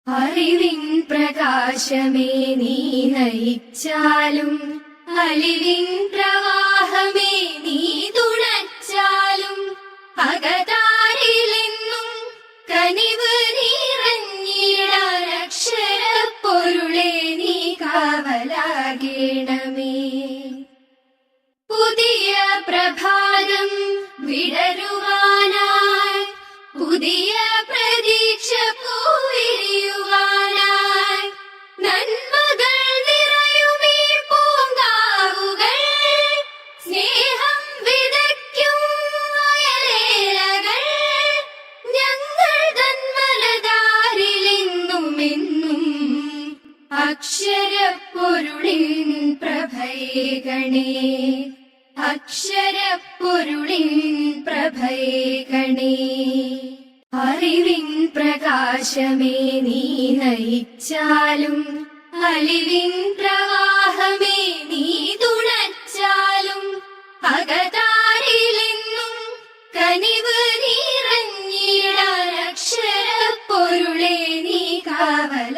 അറിവിൻ പ്രകാശമേ നീ നയിച്ചാലും അലിവിൻ പ്രവാഹമേ നീ തുണച്ചാലും അകതാരിലെന്നും കനിവ് നിറഞ്ഞിടാൻ അക്ഷരപ്പൊരുളെ നീ കാവലാകേണമേ. പുതിയ പ്രഭാതം വിടരുവാനായി പുതിയ പ്രതീക്ഷ പൂവിരിയുവാനായി നന്മകൾ നിറയുമീ പൂങ്കാവുകൾ സ്നേഹം വിതയ്ക്കും വയലേലകൾ ഞങ്ങൾ തന്മലതാരിലെന്നുമെന്നും അക്ഷരപ്പൊരുളിൻ പ്രഭയേകണേ അക്ഷരപ്പൊരുളിൻ പ്രഭയേകണേ. അറിവിൻ പ്രകാശമേ നീ നയിച്ചാലും അലിവിൻ പ്രവാഹമേ നീ തുണച്ചാലും അകതാരിലെന്നും കനിവ് നിറഞ്ഞിടാൻ അക്ഷരപ്പൊരുളെ നീ കാവലാകേണമേ.